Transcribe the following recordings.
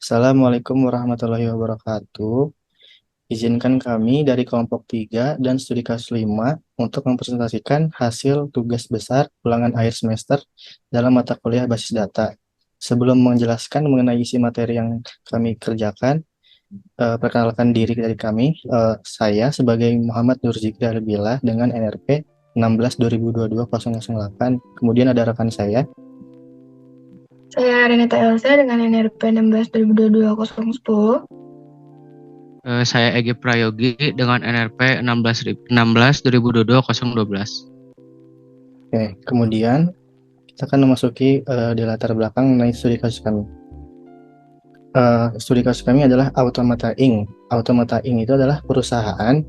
Assalamualaikum warahmatullahi wabarakatuh. Izinkan kami dari kelompok 3 dan studi kasus 5 untuk mempresentasikan hasil tugas besar ulangan akhir semester dalam mata kuliah basis data. Sebelum menjelaskan mengenai isi materi yang kami kerjakan, perkenalkan diri dari kami. Saya sebagai Muhammad Nurzikri Albillah dengan NRP 16/2022-008. Kemudian ada rekan saya. Saya Renata Elsa dengan NRP 16/2022-010. Saya Egi Prayogi dengan NRP 16 2022 Oke, kemudian kita akan memasuki di latar belakang mengenai studi kasus kami. Studi kasus kami adalah Automata Inc. Automata Inc. itu adalah perusahaan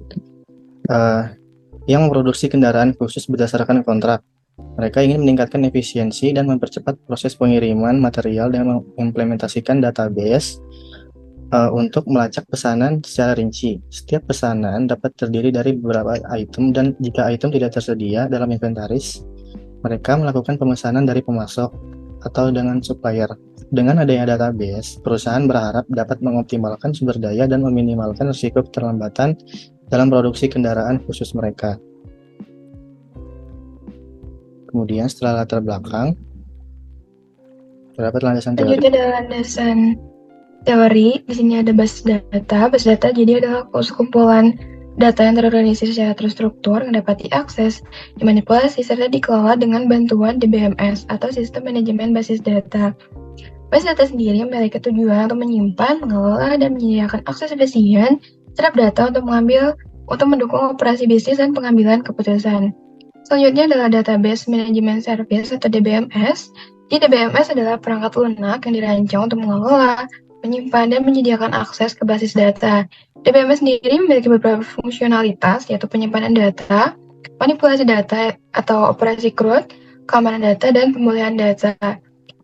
yang memproduksi kendaraan khusus berdasarkan kontrak. Mereka ingin meningkatkan efisiensi dan mempercepat proses pengiriman material dan mengimplementasikan database untuk melacak pesanan secara rinci. Setiap pesanan dapat terdiri dari beberapa item dan jika item tidak tersedia dalam inventaris, mereka melakukan pemesanan dari pemasok atau dengan supplier. Dengan adanya database, perusahaan berharap dapat mengoptimalkan sumber daya dan meminimalkan risiko keterlambatan dalam produksi kendaraan khusus mereka. Kemudian setelah latar belakang, terdapat landasan teori. Selanjutnya adalah landasan teori. Di sini ada basis data. Basis data jadi adalah kumpulan data yang terorganisir secara terstruktur yang dapat diakses, dimanipulasi, serta dikelola dengan bantuan DBMS atau Sistem Manajemen Basis Data. Basis data sendiri memiliki tujuan untuk menyimpan, mengelola, dan menyediakan akses efisien terhadap data untuk mendukung operasi bisnis dan pengambilan keputusan. Selanjutnya adalah Database Management Service atau DBMS. Jadi DBMS adalah perangkat lunak yang dirancang untuk mengelola, menyimpan, dan menyediakan akses ke basis data. DBMS sendiri memiliki beberapa fungsionalitas, yaitu penyimpanan data, manipulasi data atau operasi CRUD, keamanan data, dan pemulihan data.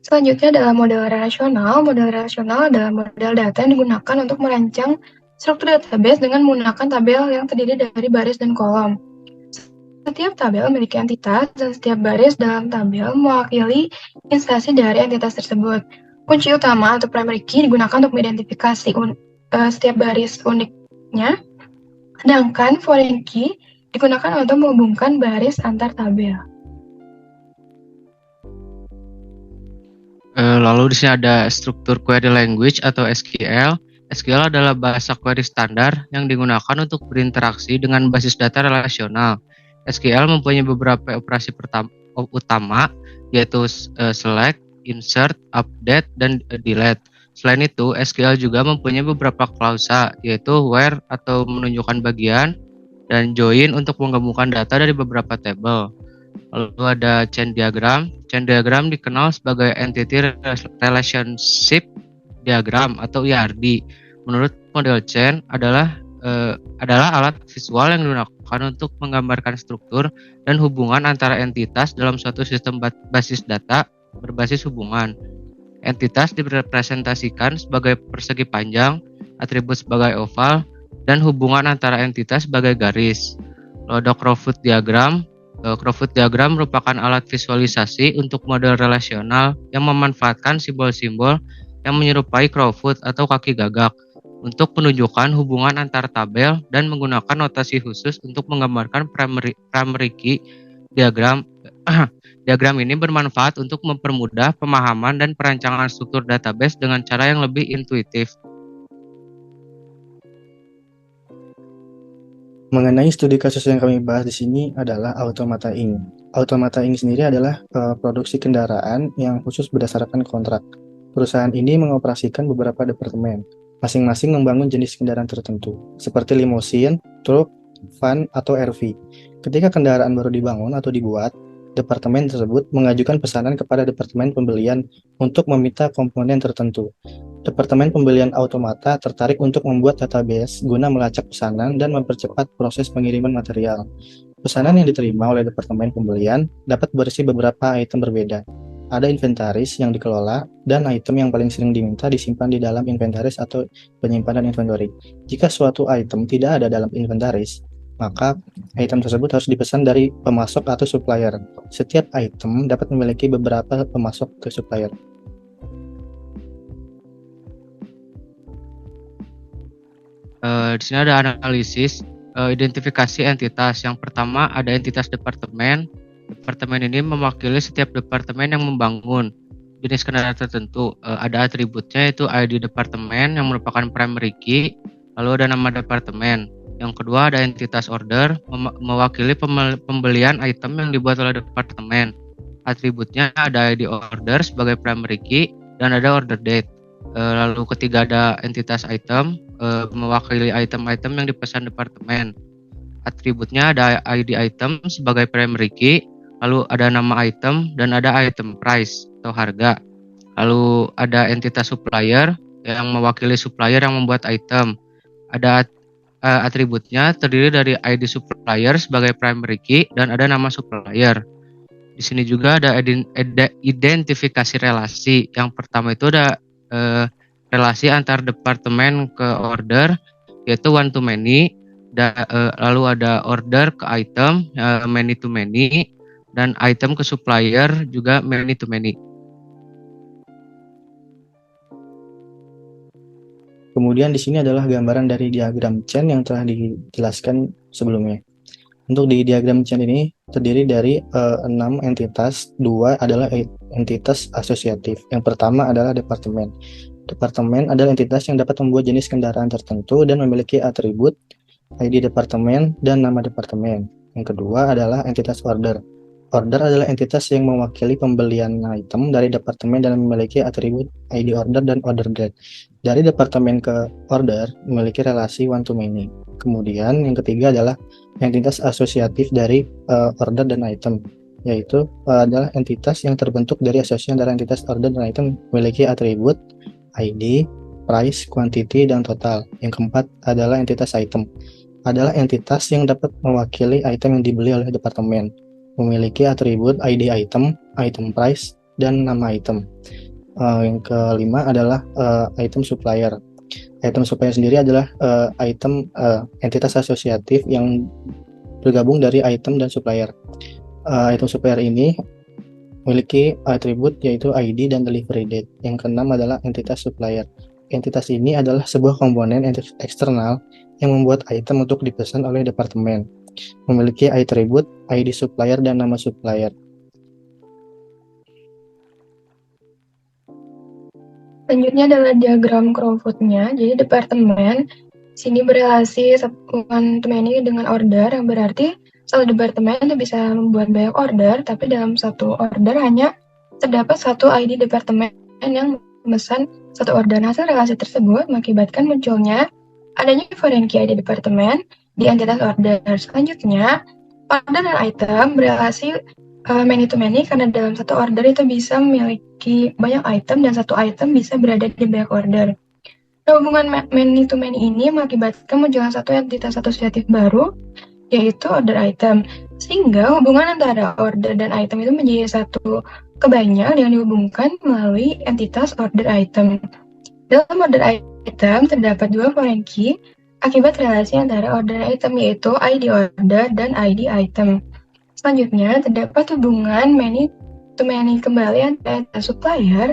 Selanjutnya adalah model relasional. Model relasional adalah model data yang digunakan untuk merancang struktur database dengan menggunakan tabel yang terdiri dari baris dan kolom. Setiap tabel memiliki entitas dan setiap baris dalam tabel mewakili instansi dari entitas tersebut. Kunci utama atau primary key digunakan untuk mengidentifikasi setiap baris uniknya, sedangkan foreign key digunakan untuk menghubungkan baris antar tabel. Lalu di sini ada struktur query language atau SQL. SQL adalah bahasa query standar yang digunakan untuk berinteraksi dengan basis data relasional. SQL mempunyai beberapa operasi utama, yaitu select, insert, update, dan delete. Selain itu, SQL juga mempunyai beberapa klausa, yaitu where atau menunjukkan bagian, dan join untuk menggabungkan data dari beberapa tabel. Lalu ada chain diagram. Chain diagram dikenal sebagai entity relationship diagram atau ERD. Menurut model chain adalah alat visual yang digunakan untuk menggambarkan struktur dan hubungan antara entitas dalam suatu sistem basis data berbasis hubungan. Entitas direpresentasikan sebagai persegi panjang, atribut sebagai oval, dan hubungan antara entitas sebagai garis. Lalu ada Crowfoot diagram. Crowfoot diagram merupakan alat visualisasi untuk model relasional yang memanfaatkan simbol-simbol yang menyerupai crowfoot atau kaki gagak untuk menunjukkan hubungan antar tabel dan menggunakan notasi khusus untuk menggambarkan primary key diagram. Diagram ini bermanfaat untuk mempermudah pemahaman dan perancangan struktur database dengan cara yang lebih intuitif. Mengenai studi kasus yang kami bahas di sini adalah Automata Inc. Automata Inc. sendiri adalah produksi kendaraan yang khusus berdasarkan kontrak. Perusahaan ini mengoperasikan beberapa departemen, masing-masing membangun jenis kendaraan tertentu, seperti limosin, truk, van, atau RV. Ketika kendaraan baru dibangun atau dibuat, departemen tersebut mengajukan pesanan kepada departemen pembelian untuk meminta komponen tertentu. Departemen Pembelian Automata tertarik untuk membuat database guna melacak pesanan dan mempercepat proses pengiriman material. Pesanan yang diterima oleh Departemen Pembelian dapat berisi beberapa item berbeda. Ada inventaris yang dikelola, dan item yang paling sering diminta disimpan di dalam inventaris atau penyimpanan inventory. Jika suatu item tidak ada dalam inventaris, maka item tersebut harus dipesan dari pemasok atau supplier. Setiap item dapat memiliki beberapa pemasok ke supplier. Di sini ada analisis identifikasi entitas. Yang pertama ada entitas departemen. Departemen ini mewakili setiap departemen yang membangun jenis kendaraan tertentu. Ada atributnya yaitu ID departemen yang merupakan primary key, lalu ada nama departemen. Yang kedua ada entitas order, mewakili pembelian item yang dibuat oleh departemen. Atributnya ada ID order sebagai primary key dan ada order date. Lalu ketiga ada entitas item, mewakili item-item yang dipesan departemen. Atributnya ada ID item sebagai primary key, lalu ada nama item dan ada item price atau harga. Lalu ada entitas supplier yang mewakili supplier yang membuat item. Ada atributnya terdiri dari ID supplier sebagai primary key dan ada nama supplier. Di sini juga ada identifikasi relasi. Yang pertama itu ada relasi antar departemen ke order, yaitu one to many. Lalu ada order ke item, many to many, dan item ke supplier juga many to many. Kemudian di sini adalah gambaran dari diagram chain yang telah dijelaskan sebelumnya. Untuk di diagram chain ini terdiri dari 6 entitas, 2 adalah entitas asosiatif. Yang pertama adalah departemen. Departemen adalah entitas yang dapat membuat jenis kendaraan tertentu dan memiliki atribut ID departemen dan nama departemen. Yang kedua adalah entitas order. Order adalah entitas yang mewakili pembelian item dari departemen dan memiliki atribut ID order dan order date. Dari departemen ke order memiliki relasi one to many. Kemudian yang ketiga adalah entitas asosiatif dari order dan item, yaitu adalah entitas yang terbentuk dari asosiasi antara entitas order dan item memiliki atribut ID, price, quantity, dan total. Yang keempat adalah entitas item. Adalah entitas yang dapat mewakili item yang dibeli oleh departemen, memiliki atribut ID item, item price, dan nama item. Yang kelima adalah item supplier. Item supplier sendiri adalah entitas asosiatif yang bergabung dari item dan supplier. Item supplier ini memiliki atribut yaitu ID dan delivery date. Yang keenam adalah entitas supplier. Entitas ini adalah sebuah komponen eksternal yang membuat item untuk dipesan oleh departemen, memiliki atribut ID supplier dan nama supplier. Selanjutnya adalah diagram Crowfoot-nya. Jadi departemen sini berelasi one to many dengan order, yang berarti satu departemen itu bisa membuat banyak order, tapi dalam satu order hanya terdapat satu ID departemen yang memesan satu order. Hasil relasi tersebut mengakibatkan munculnya adanya foreign key ID departemen di entitas order. Selanjutnya, order dan item berelasi many to many karena dalam satu order itu bisa memiliki banyak item dan satu item bisa berada di banyak order. Nah, hubungan many to many ini mengakibatkan munculnya satu entitas asosiatif baru, yaitu order item. Sehingga hubungan antara order dan item itu menjadi satu kebanyak yang dihubungkan melalui entitas order item. Dalam order item terdapat dua foreign key akibat relasi antara order dan item, yaitu ID order dan ID item. Selanjutnya, terdapat hubungan many to many kembali antara supplier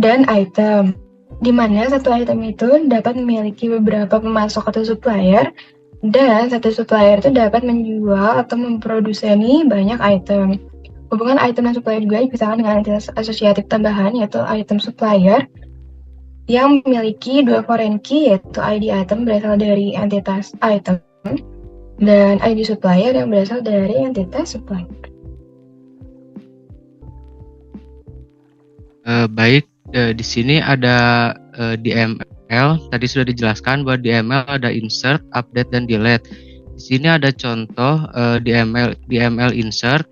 dan item, di mana satu item itu dapat memiliki beberapa pemasok atau supplier, dan satu supplier itu dapat menjual atau memproduksi banyak item. Hubungan item dan supplier juga dipisahkan dengan entitas asosiatif tambahan, yaitu item supplier, yang memiliki dua foreign key, yaitu ID item berasal dari entitas item, dan ID supplier yang berasal dari entitas supplier. Baik, di sini ada DML. Tadi sudah dijelaskan bahwa DML ada insert, update, dan delete. Di sini ada contoh DML insert,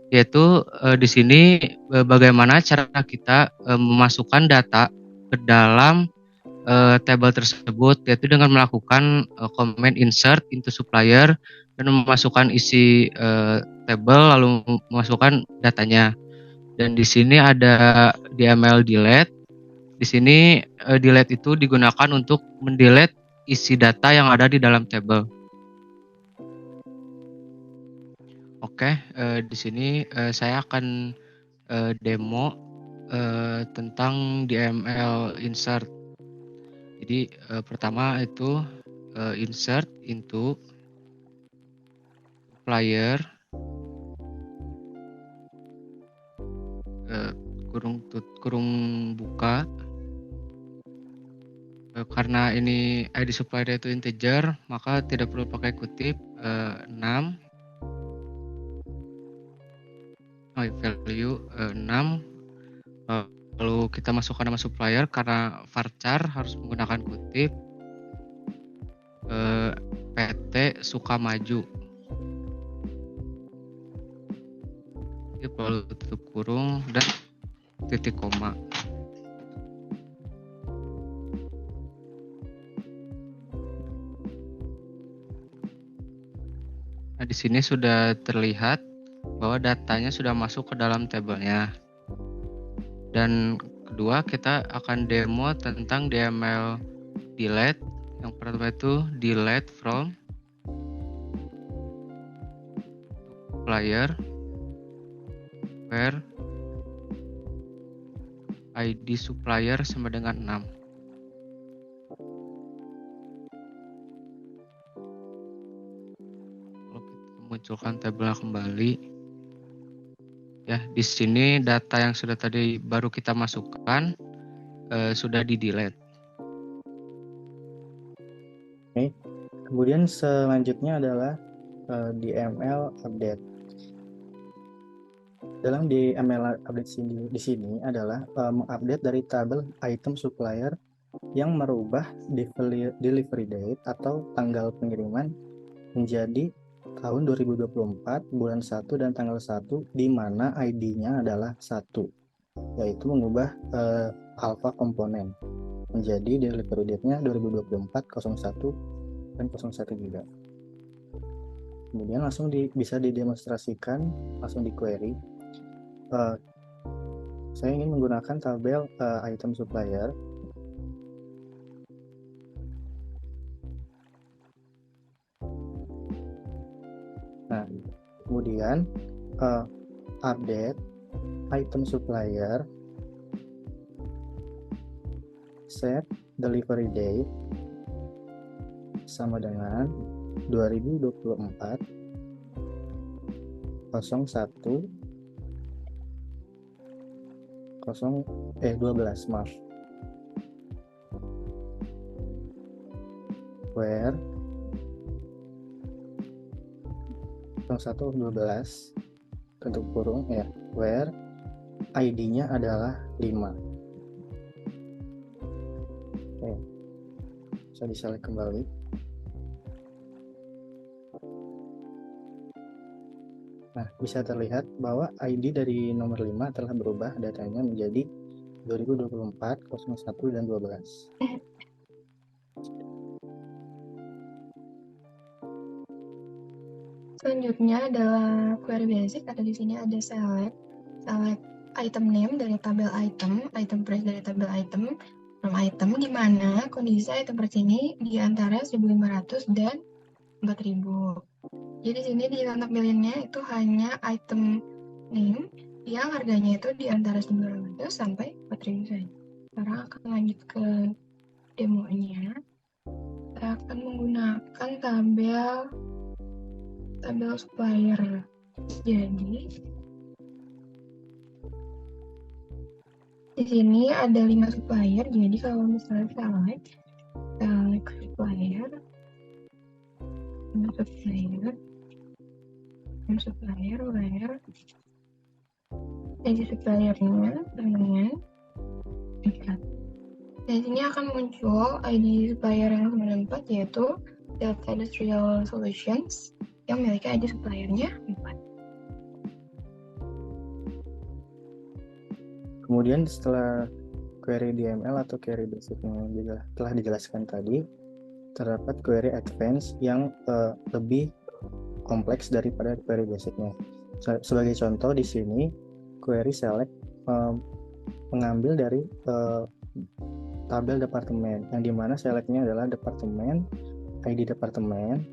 yaitu di sini bagaimana cara kita memasukkan data ke dalam table tersebut, yaitu dengan melakukan command insert into supplier dan memasukkan isi table lalu memasukkan datanya. Dan di sini ada DML delete. Di sini delete itu digunakan untuk mendelete isi data yang ada di dalam table. Oke, di sini saya akan demo tentang DML insert. Jadi pertama itu insert into supplier kurung buka. Karena ini ID supplier itu integer, maka tidak perlu pakai kutip 6 value 6. Lalu kita masukkan nama supplier, karena varchar harus menggunakan kutip PT Sukamaju. Lalu tutup kurung dan titik koma. Nah, di sini sudah terlihat bahwa datanya sudah masuk ke dalam tabelnya. Dan kedua, kita akan demo tentang DML delete. Yang pertama itu delete from supplier where ID supplier sama dengan 6. Kalau kita munculkan tabelnya kembali, ya di sini data yang sudah tadi baru kita masukkan sudah di delete. Oke. Kemudian selanjutnya adalah DML update. Dalam DML update di sini adalah mengupdate dari tabel item supplier yang merubah delivery date atau tanggal pengiriman menjadi tahun 2024, bulan 1 dan tanggal 1, di mana ID-nya adalah 1, yaitu mengubah alpha komponen menjadi delivery date-nya 2024, 01, dan 01 juga. Kemudian langsung bisa didemonstrasikan, langsung di query. Saya ingin menggunakan tabel item supplier. Nah, kemudian update item supplier, set delivery date sama dengan 2024 01 12, maaf, where 0112 tutup kurung ya, where ID-nya adalah 5. Oke, bisa diselect kembali. Nah, bisa terlihat bahwa ID dari nomor 5 telah berubah datanya menjadi 2024, 01, dan 12. Selanjutnya adalah query basic. Ada di sini ada select item name dari tabel item price dari tabel item, from item, di mana kondisi item price ini di antara 1.500 dan 4.000. Jadi di sini di tampilannya itu hanya item name yang harganya itu di antara 1.500 sampai 4.000 saja. Sekarang akan lanjut ke demonya. Kita akan menggunakan tabel supplier. Jadi di sini ada 5 supplier. Jadi kalau misalnya select supplier, supplier where ID suppliernya dengan 4. Dan sini akan muncul ID supplier yang 94, yaitu Delta Industrial Solutions yang memiliki ID suppliernya 4. Kemudian setelah query DML atau query basicnya juga telah dijelaskan tadi, terdapat query advance yang lebih kompleks daripada query basicnya. Sebagai contoh di sini, query select mengambil dari tabel departemen, yang dimana selectnya adalah departemen, ID departemen,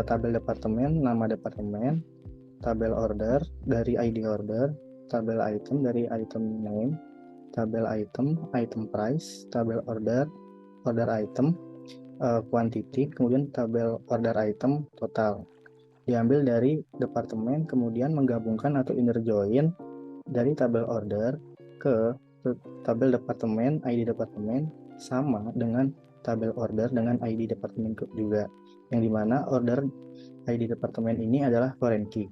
tabel departemen, nama departemen, tabel order dari ID order, tabel item dari item name, tabel item price, tabel order item, quantity, kemudian tabel order item total. Diambil dari departemen, kemudian menggabungkan atau inner join dari tabel order ke tabel departemen, ID departemen, sama dengan tabel order dengan ID departemen juga, yang dimana order ID departemen ini adalah foreign key.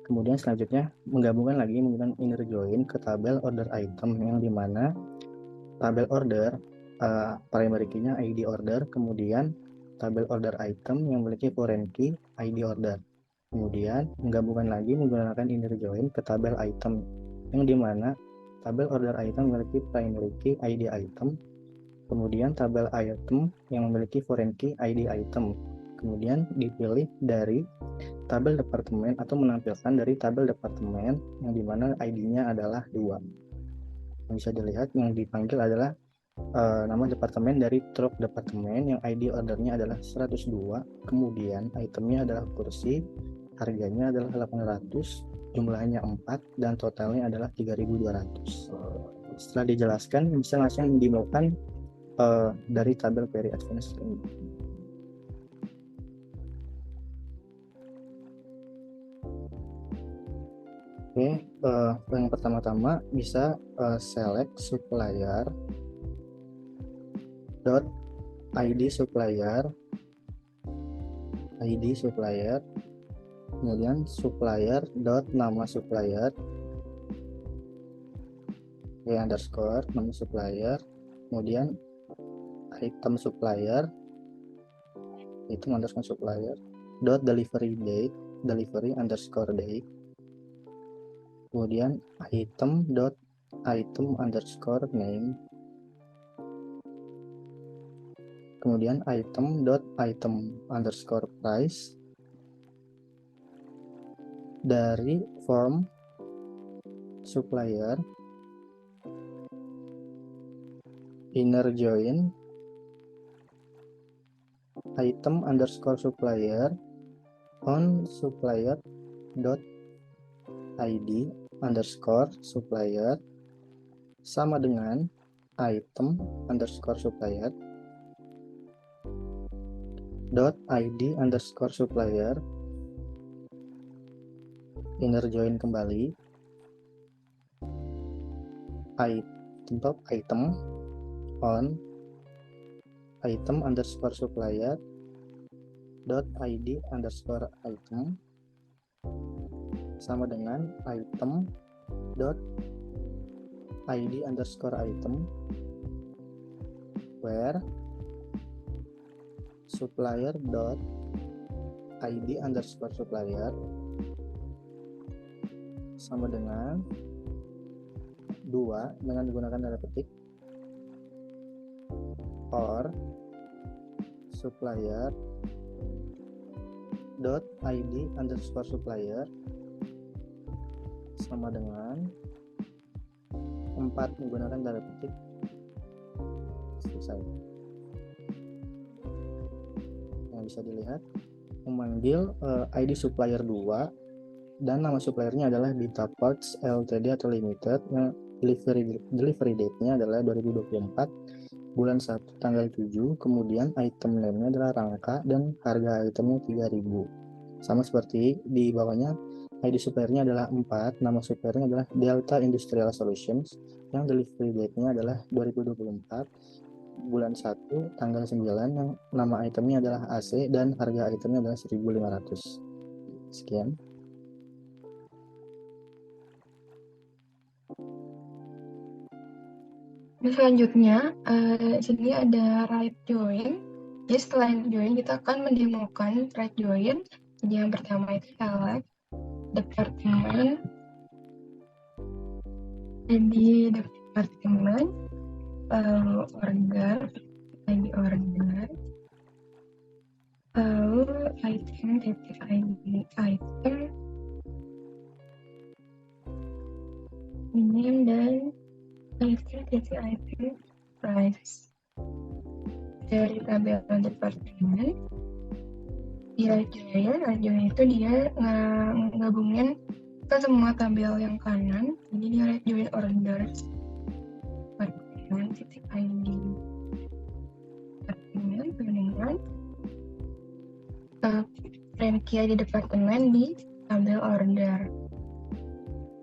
Kemudian selanjutnya menggabungkan lagi menggunakan inner join ke tabel order item, yang dimana tabel order primary key-nya ID order, kemudian tabel order item yang memiliki foreign key ID order. Kemudian menggabungkan lagi menggunakan inner join ke tabel item, yang dimana tabel order item memiliki primary key ID item, kemudian tabel item yang memiliki foreign key ID item. Kemudian dipilih dari tabel departemen atau menampilkan dari tabel departemen yang dimana ID-nya adalah 2. Yang bisa dilihat yang dipanggil adalah nama departemen dari truk departemen yang ID ordernya adalah 102, kemudian itemnya adalah kursi, harganya adalah 800, jumlahnya 4, dan totalnya adalah 3200. Setelah dijelaskan, bisa langsung dimulakan dari tabel query advance ini. Oke, yang pertama-tama bisa select supplier dot ID supplier, kemudian supplier dot nama supplier, underscore nama supplier, kemudian item supplier, itu underscore supplier dot delivery date, delivery underscore date, kemudian item dot item underscore name, kemudian item dot item underscore price. Dari form supplier inner join item underscore supplier on supplier dot ID underscore supplier sama dengan item underscore supplier dot ID underscore supplier inner join kembali item on item underscore supplier dot ID underscore item sama dengan item dot ID underscore item where supplier dot ID underscore supplier sama dengan 2 dengan menggunakan tanda petik or supplier dot ID underscore supplier sama dengan 4 menggunakan tanda petik. Selesai. Yang bisa dilihat memanggil ID supplier 2 dan nama suppliernya adalah Dita Parts Ltd atau Limited, yang delivery date-nya adalah 2024 bulan 1 tanggal 7, kemudian item name-nya adalah rangka dan harga itemnya 3000. Sama seperti di bawahnya, ID suppliernya adalah 4, nama suppliernya adalah Delta Industrial Solutions, yang delivery date-nya adalah 2024 bulan 1 tanggal 9, yang nama itemnya adalah AC dan harga itemnya adalah 1500. Sekian. Selanjutnya, sini ada right join. Jadi setelah join, kita akan mendemokan right join. Jadi yang pertama itu select departemen. Jadi departemen, lalu order, ID order, lalu item, titik ID item, name dan item price. Dari tabel departemen di Rajoin itu dia ngabungin ke semua tabel yang kanan, jadi dia Rajoin orders departemen titik ID departemen dengan memiliki ID departemen di tabel order.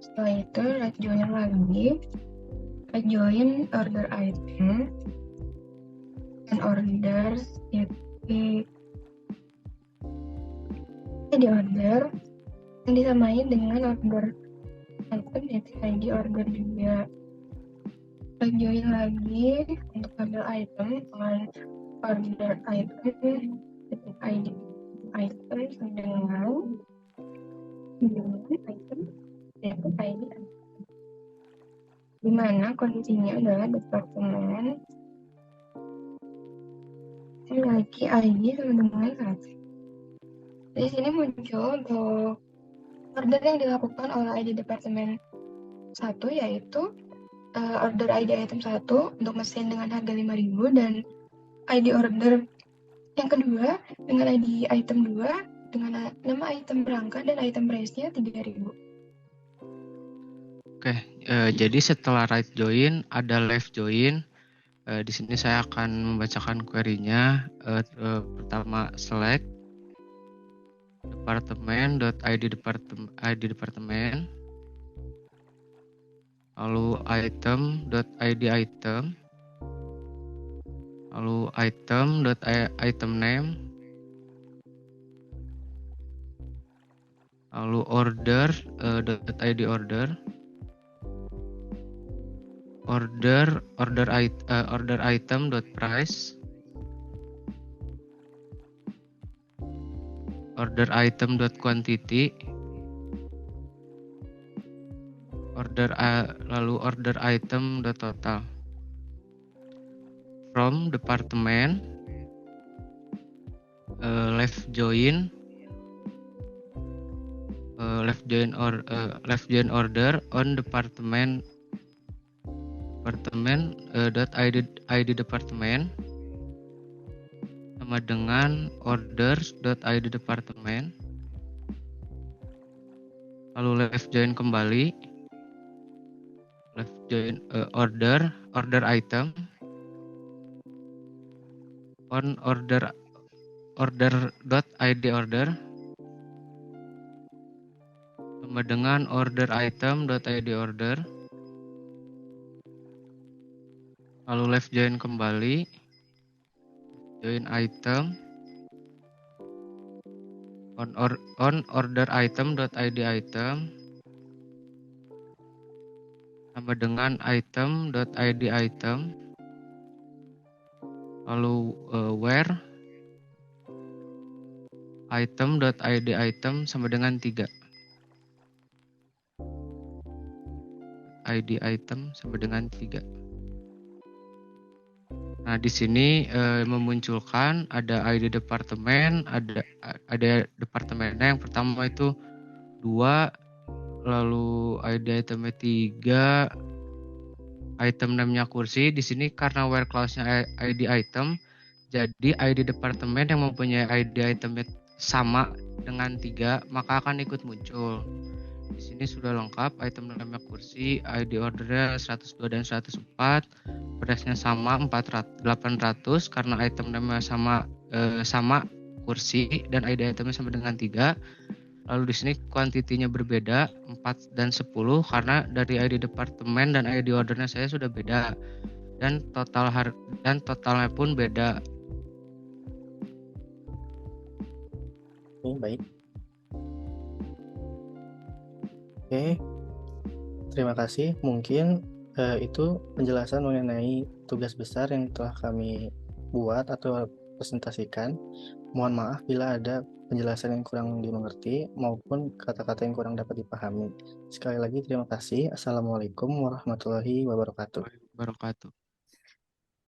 Setelah itu right join lagi, right join order item and orders di order yang disamain dengan order item yaitu ID order juga. Right join lagi untuk tabel item on order item titik ID item dengan item yaitu ID di mana kondisinya adalah departemen memiliki ID sama dengan 1. Di sini muncul untuk order yang dilakukan oleh ID departemen 1 yaitu order ID item 1 untuk mesin dengan harga 5.000 dan ID order yang kedua dengan ID item 2 dengan nama item berangkat dan item price-nya 3.000. Oke, jadi setelah right join ada left join. Di sini saya akan membacakan query-nya. Pertama select departemen.id departemen, lalu item.id item, lalu item.item name, lalu order.id order item.price, order item.quantity, lalu order item.total. From department left join order on department id departemen sama dengan orders.id departemen, lalu left join kembali, left join order item on order.id order sama dengan order item.id order, lalu left join kembali, join item on order item.id item sama dengan item.id item, lalu where item.id item sama dengan 3, id item sama dengan 3. Nah, di sini memunculkan ada ID departemen, ada departemennya yang pertama itu 2, lalu ID itemnya 3, item name-nya kursi. Di sini karena where clause-nya ID item, jadi ID departemen yang mempunyai ID itemnya sama dengan 3, maka akan ikut muncul. Di sini sudah lengkap, item name-nya kursi, ID ordernya 102 dan 104, price-nya sama 800 karena item name-nya sama kursi dan ID itemnya sama dengan 3. Lalu di sini kuantitinya berbeda 4 dan 10 karena dari ID departemen dan ID ordernya saya sudah beda dan totalnya pun beda. Baik. Oke, terima kasih. Mungkin itu penjelasan mengenai tugas besar yang telah kami buat atau presentasikan. Mohon maaf bila ada penjelasan yang kurang dimengerti maupun kata-kata yang kurang dapat dipahami. Sekali lagi terima kasih. Assalamualaikum warahmatullahi wabarakatuh.